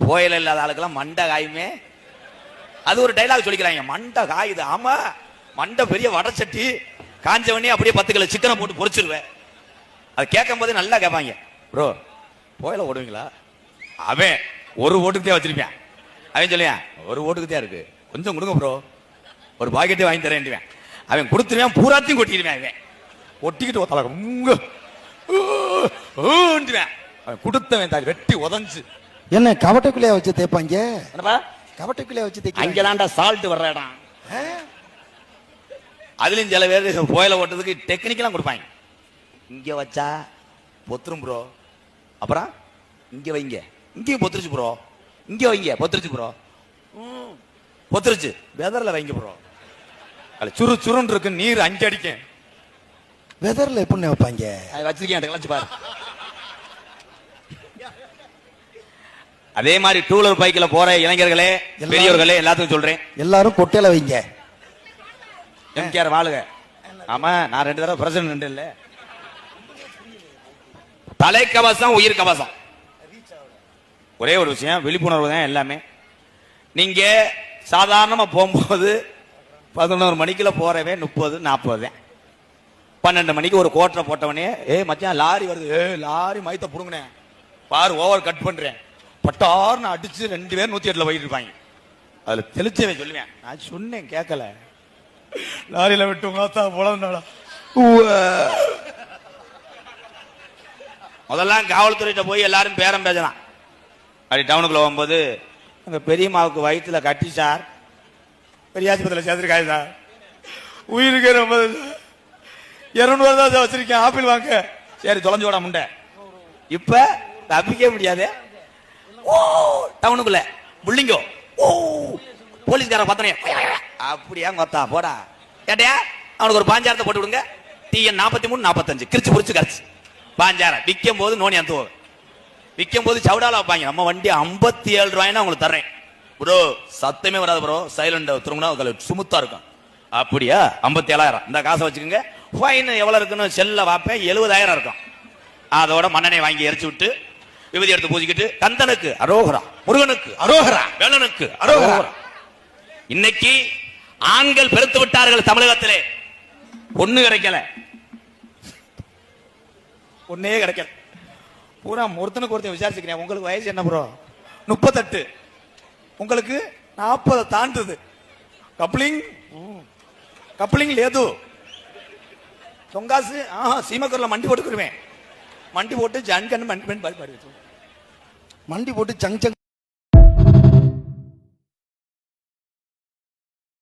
புயல் இல்லாத ஆளுக்கெல்லாம் மண்டை காயுமே. அது ஒரு டைலாக் சொல்லிக்கிறாங்க, மண்டை காயுது. ஆமா, மண்டை பெரிய வடச்சட்டி காஞ்சவனே அப்படியே 10 கிலோ சிக்கனை போட்டு பொரிச்சிருவேன். அது கேட்கும் போது நல்லா கேட்பாங்க, ப்ரோ புயல ஓடுவீங்களா? அவன் ஒரு ஓட்டுக்கு தான் வச்சிருப்பேன். அவன் சொல்லுவேன், ஒரு ஓட்டுக்கு தான் இருக்கு, கொஞ்சம் கொடுங்க ப்ரோ, ஒரு பாக்கெட்டே வாங்கி தரேன். அவன் கொடுத்துருவேன், பூராத்தையும் கொட்டிடுவேன். அவன் ஒட்டிக்கிட்டு அவன் கொடுத்தவன் தாடி வெட்டி உதஞ்சு. என்ன கவட்டைக்குள்ளே வச்சு தேய்ப்பாங்க? கவட்டைக்குள்ளே வச்சு தேய்க்க அங்கதான்டா சால்ட் வர்ற இடம். அதுலயும் சில பேர் புயல ஓட்டுறதுக்கு டெக்னிக்கெல்லாம் கொடுப்பாங்க. இங்க வச்சா பொத்துரும் ப்ரோ, அப்புறம் இங்க வைங்க, இங்கேயும் பொத்துருச்சு ப்ரோ, இங்க வைங்க பொத்துருச்சு ப்ரோ, பொத்துருச்சு வெதர்ல வைங்க ப்ரோ. சுரு சுருன்னு இருக்கு, நீர் அஞ்சு அடிக்க. வெதர்ல எப்படி வைப்பாங்க? வச்சிருக்கேன் கலச்சு பாரு. அதே மாதிரி டூலர் பைக்ல போற இளைஞர்களே, பெரியவர்களே எல்லாத்துக்கும் சொல்றேன், எல்லாரும் கொட்டையில வைங்க. எம்கேஆர் வாழுக. ஆமா, நான் 2 தடவை பிரசிடன்ட் இல்ல. தலைக்கவசம் உயிர் கவசம். ஒரே ஒரு விஷயம், விழிப்புணர்வு தான் எல்லாமே. நீங்க சாதாரணமா போகும்போது 11 மணிக்குள்ள போறவே 30-40 தான். 12 மணிக்கு ஒரு கோட்டரை போட்டவனே, மச்சான் லாரி வருது, லாரி மயத்தை புடுங்கினே பாரு, ஓவர் கட் பண்றேன், பட்டார்னு அடிச்சு 2 பேர் 108ல போயிட்டு இருப்பாங்க. அதுல தெளிச்சவே சொல்லுவேன், நான் சொன்னேன் கேட்கல, லாரியில விட்டு போல. முதல்லாம் காவல்துறையிட்ட போய் எல்லாரும் பேரம் பேசலாம். அப்படி டவுனுக்குள்ள போகும்போது, எங்க பெரியம்மாவுக்கு வயிற்றுல கட்டி சார், பெரிய ஆஸ்பத்திரியில் சேர்த்துருக்காரு சார், உயிருக்கு ரொம்ப 200 தான் வச்சிருக்கேன், ஆப்பிள் வாங்க. சரி தொலைஞ்சு விட முண்டை. இப்ப தப்பிக்க முடியாது. ஓ டவுனுக்குள்ள புள்ளிங்கோ, ஓ போலீஸ்கார பார்த்தனே அப்படியா கொத்தா போடா கேட்டியா, அவனுக்கு ஒரு 5000 போட்டு விடுங்க. TN 43-45 கிரிச்சு புடிச்சு கரைச்சு 5000. விற்கும் போது நோனி அந்த விற்கும் போது சவுடால வைப்பாங்க. நம்ம வண்டி 57 ரூபாய்னா உங்களுக்கு தர்றேன் ப்ரோ, சத்தமே வராது ப்ரோ, சைலண்ட் திரும்பினா சுமுத்தா இருக்கும். அப்படியா 57,000 இந்த காசை வச்சுக்கோங்க. ஃபைன் எவ்வளவு இருக்குன்னு செல்ல வாப்பேன், 70,000 இருக்கும். அதோட மண்ணெண்ணை வாங்கி எரிச்சு விட்டு விபதி எடுத்து பூஜிக்கிட்டு, கந்தனுக்கு அரோகரா, முருகனுக்கு அரோகரா, வேலனுக்கு அரோகரா. இன்னைக்கு ஆண்கள் பெருத்து விட்டார்கள் தமிழகத்திலே. பொண்ணு கிடைக்கல, பொண்ணே கிடைக்கல. பூரா ஒருத்தனுக்கு ஒருத்தன் விசாரிச்சுக்கிறேன், உங்களுக்கு வயசு என்ன ப்ரோ? 38. உங்களுக்கு 40 தாண்டுது. கப்ளிங் கப்ளிங் லேது தொங்காசு சீமக்கரில் மண்டி போட்டுக்குருவேன். மண்டி போட்டு ஜன் கண்ணு மண்டி பாடி மண்டி போட்டு சங்